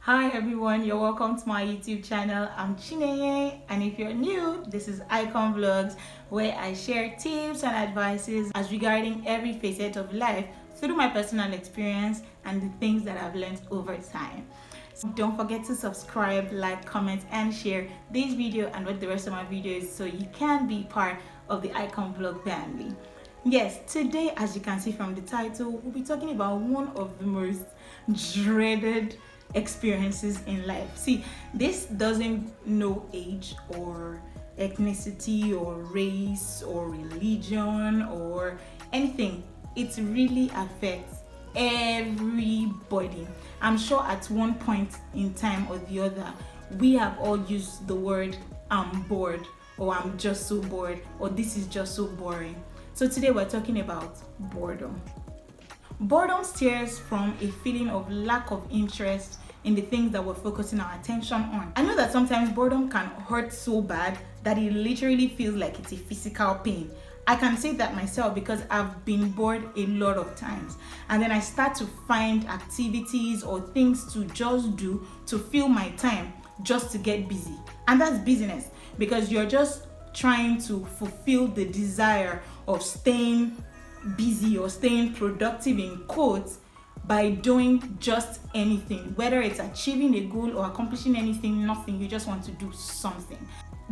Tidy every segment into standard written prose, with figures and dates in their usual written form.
Hi everyone, you're welcome to my YouTube channel. I'm Chineye, and if you're new, this is Icon Vlogs, where I share tips and advices as regarding every facet of life through my personal experience and the things that I've learned over time. So don't forget to subscribe, like, comment, and share this video and what the rest of my videos so you can be part of the Icon Vlog family. Yes, today, as you can see from the title, we'll be talking about one of the most dreaded experiences in life. See, this doesn't know age or ethnicity or race or religion or anything. It really affects everybody. I'm sure at one point in time or the other, we have all used the word "I'm bored" or "I'm just so bored" or "this is just so boring." So today we're talking about boredom. Boredom stems from a feeling of lack of interest in the things that we're focusing our attention on. I know that sometimes boredom can hurt so bad that it literally feels like it's a physical pain. I can say that myself because I've been bored a lot of times, and then I start to find activities or things to just do to fill my time just to get busy. And that's business, because you're just trying to fulfill the desire of staying busy or staying productive in quotes by doing just anything, whether it's achieving a goal or accomplishing anything. Nothing, you just want to do something.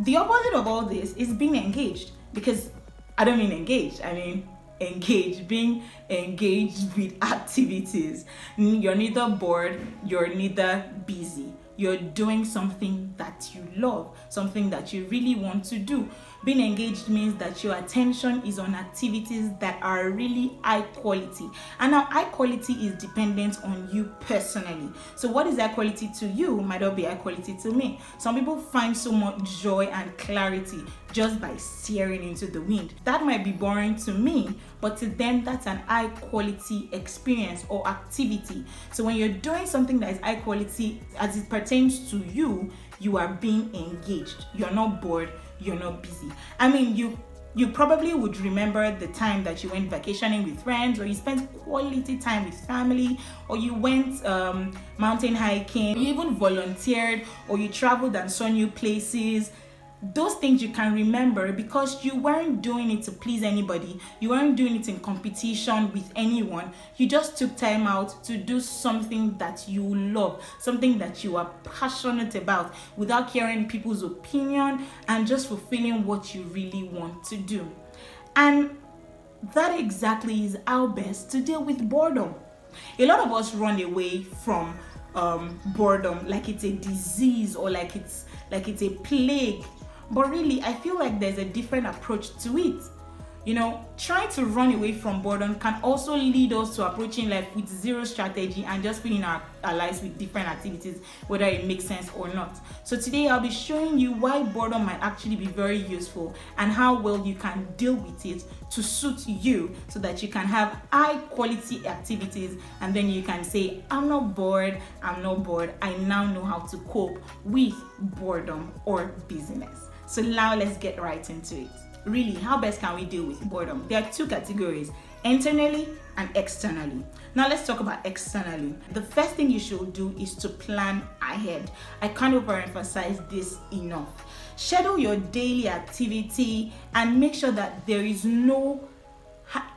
The opposite of all this is being engaged, because I don't mean engaged, I mean engaged, being engaged with activities. You're neither bored, you're neither busy. You're doing something that you love, something that you really want to do. Being engaged means that your attention is on activities that are really high quality. And now high quality is dependent on you personally. So what is high quality to you might not be high quality to me. Some people find so much joy and clarity just by staring into the wind. That might be boring to me, but to them that's an high quality experience or activity. So when you're doing something that is high quality as it pertains to you, you are being engaged. You're not bored, you're not busy. I mean, you probably would remember the time that you went vacationing with friends, or you spent quality time with family, or you went mountain hiking, you even volunteered, or you traveled and saw new places. Those things you can remember because you weren't doing it to please anybody. You weren't doing it in competition with anyone. You just took time out to do something that you love, something that you are passionate about, without caring people's opinion, and just fulfilling what you really want to do. And that exactly is how best to deal with boredom. A lot of us run away from boredom like it's a disease or like it's a plague. But really, I feel like there's a different approach to it. You know, trying to run away from boredom can also lead us to approaching life with zero strategy and just filling our lives with different activities, whether it makes sense or not. So today I'll be showing you why boredom might actually be very useful and how well you can deal with it to suit you, so that you can have high quality activities, and then you can say, I'm not bored, I now know how to cope with boredom or busyness. So now let's get right into it. Really, how best can we deal with boredom? There are two categories: internally and externally. Now let's talk about externally. The first thing you should do is to plan ahead. I can't overemphasize this enough. Schedule your daily activity and make sure that there is no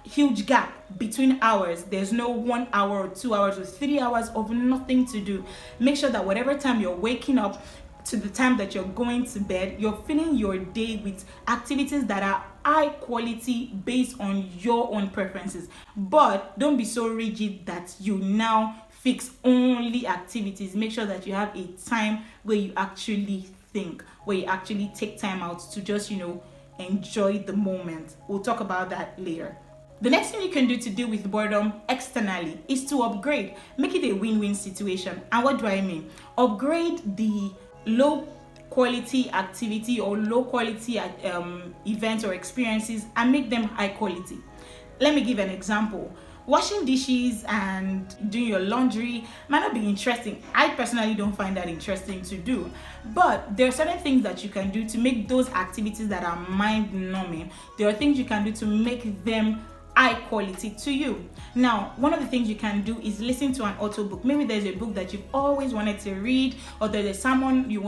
huge gap between hours. There's no 1 hour or 2 hours or 3 hours of nothing to do. Make sure that whatever time you're waking up to the time that you're going to bed, you're filling your day with activities that are high quality based on your own preferences. But don't be so rigid that you now fix only activities. Make sure that you have a time where you actually think, where you actually take time out to just, enjoy the moment. We'll talk about that later. The next thing you can do to deal with boredom externally is to upgrade. Make it a win-win situation. And what do I mean? Upgrade the low quality activity or low quality events or experiences and make them high quality. Let me give an example. Washing dishes and doing your laundry might not be interesting. I personally don't find that interesting to do, but there are certain things that you can do to make those activities that are mind numbing. There are things you can do to make them high quality to you. Now, one of the things you can do is listen to an audiobook. Maybe there's a book that you've always wanted to read, or there's a sermon you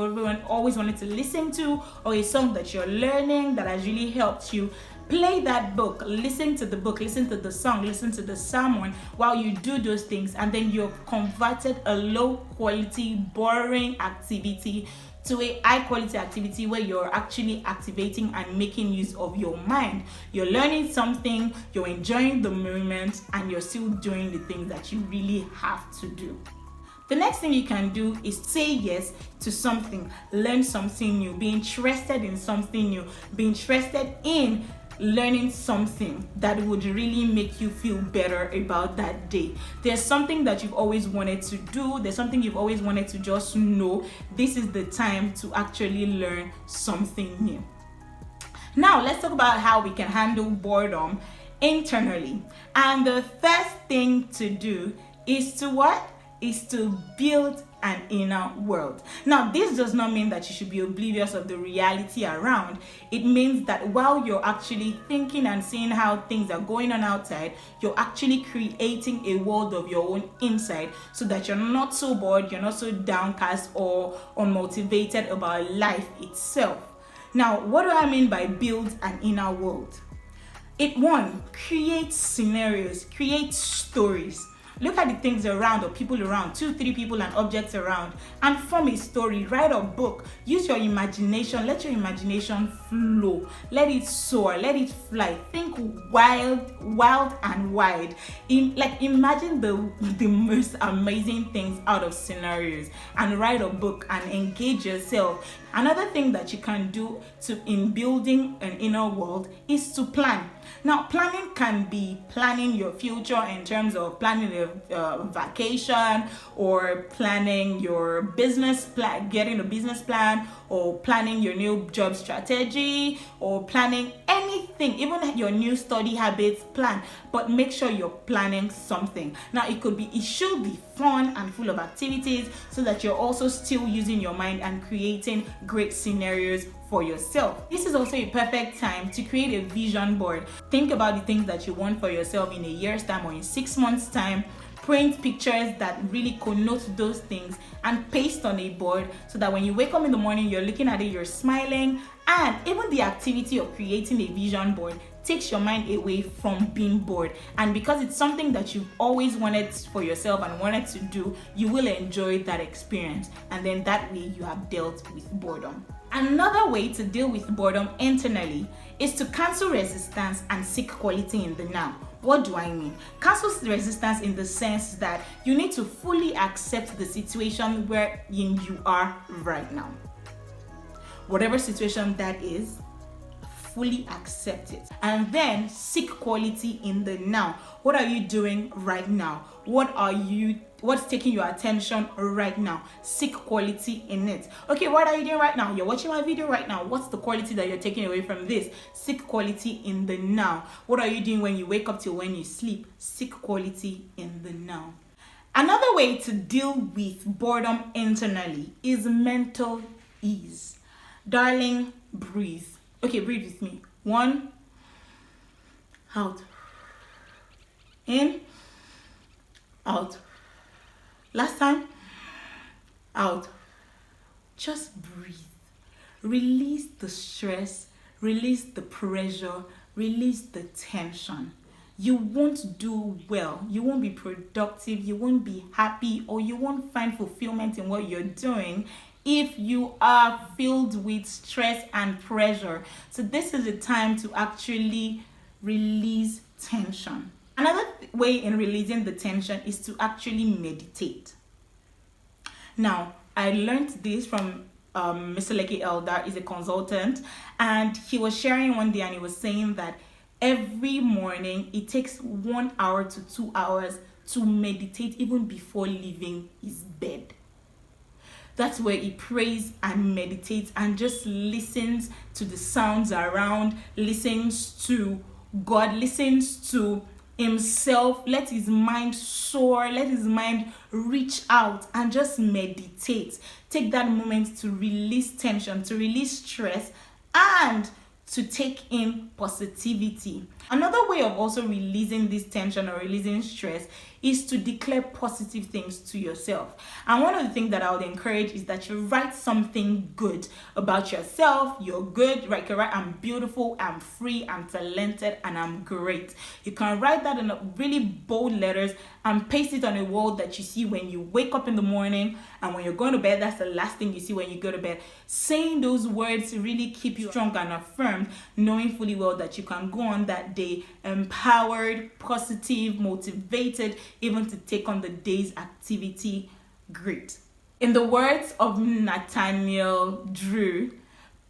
always wanted to listen to, or a song that you're learning that has really helped you. Play that book, listen to the book, listen to the song, listen to the sermon while you do those things, and then you've converted a low quality, boring activity to a high quality activity where you're actually activating and making use of your mind. You're learning something, you're enjoying the moment, and you're still doing the things that you really have to do. The next thing you can do is say yes to something, learn something new, be interested in something new, be interested in learning something that would really make you feel better about that day. There's something that you've always wanted to do, there's something you've always wanted to just know. This is the time to actually learn something new. Now, let's talk about how we can handle boredom internally. And the first thing to do is to what? Is to build an inner world. Now, this does not mean that you should be oblivious of the reality around. It means that while you're actually thinking and seeing how things are going on outside, you're actually creating a world of your own inside, so that you're not so bored, you're not so downcast or unmotivated about life itself. Now, what do I mean by build an inner world? One, create scenarios, create stories. Look at the things around or people around, 2-3 people and objects around, and form a story. Write a book. Use your imagination. Let your imagination flow. Let it soar. Let it fly. Think wild and wide. Imagine the most amazing things out of scenarios, and write a book and engage yourself. Another thing that you can do in building an inner world is to plan. Now, planning can be planning your future in terms of planning a vacation, or planning your business plan, getting a business plan, or planning your new job strategy, or planning anything, even your new study habits plan. But make sure you're planning something. Now, it should be fun and full of activities, so that you're also still using your mind and creating great scenarios for yourself. This is also a perfect time to create a vision board. Think about the things that you want for yourself in a year's time or in 6 months' time. Print pictures that really connote those things and paste on a board, so that when you wake up in the morning, you're looking at it, you're smiling. And even the activity of creating a vision board takes your mind away from being bored. And because it's something that you've always wanted for yourself and wanted to do, you will enjoy that experience. And then that way you have dealt with boredom. Another way to deal with boredom internally is to cancel resistance and seek quality in the now. What do I mean? Cancel resistance in the sense that you need to fully accept the situation wherein you are right now. Whatever situation that is, fully accept it. And then seek quality in the now. What are you doing right now? What's taking your attention right now? Seek quality in it. Okay, what are you doing right now? You're watching my video right now. What's the quality that you're taking away from this? Seek quality in the now. What are you doing when you wake up till when you sleep? Seek quality in the now. Another way to deal with boredom internally is mental ease. Darling, breathe. Okay, breathe with me. 1, out. In, out. Last time, out. Just breathe. Release the stress, release the pressure, release the tension. You won't do well, you won't be productive, you won't be happy, or you won't find fulfillment in what you're doing if you are filled with stress and pressure. So this is the time to actually release tension. Another way in releasing the tension is to actually meditate. Now, I learned this from Mr. Lekki Elder. Is a consultant, and he was sharing one day, and he was saying that every morning it takes 1 hour to 2 hours to meditate even before leaving his bed. That's where he prays and meditates and just listens to the sounds around, listens to God, listens to himself, let his mind soar, let his mind reach out and just meditate. Take that moment to release tension, to release stress, and to take in positivity. Another way of also releasing this tension or releasing stress is to declare positive things to yourself. And one of the things that I would encourage is that you write something good about yourself. You're good, right? You can write, I'm beautiful, I'm free, I'm talented, and I'm great. You can write that in really bold letters and paste it on a wall that you see when you wake up in the morning, and when you're going to bed, that's the last thing you see when you go to bed. Saying those words really keep you strong and affirmed, knowing fully well that you can go on that day empowered, positive, motivated, even to take on the day's activity. Great. In the words of Nathaniel Drew,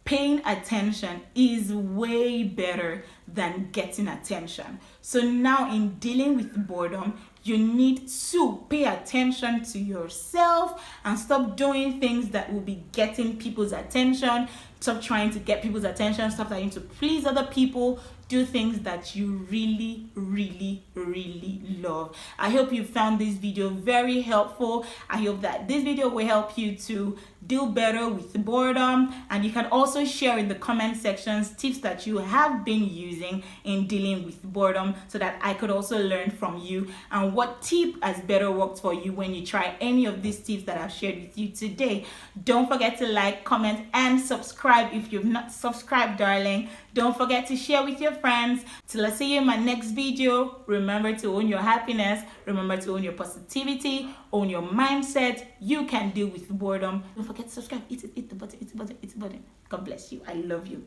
paying attention is way better than getting attention. So now in dealing with boredom, you need to pay attention to yourself and stop doing things that will be getting people's attention. Stop trying to get people's attention. Stop trying to please other people. Do things that you really, really, really love. I hope you found this video very helpful. I hope that this video will help you to deal better with boredom. And you can also share in the comment sections tips that you have been using in dealing with boredom, so that I could also learn from you and what tip has better worked for you when you try any of these tips that I've shared with you today. Don't forget to like, comment, and subscribe if you've not subscribed, darling. Don't forget to share with your friends. Till I see you in my next video, remember to own your happiness, remember to own your positivity, own your mindset. You can deal with boredom. Don't forget to subscribe. Hit the button, hit the button, hit the button. God bless you. I love you.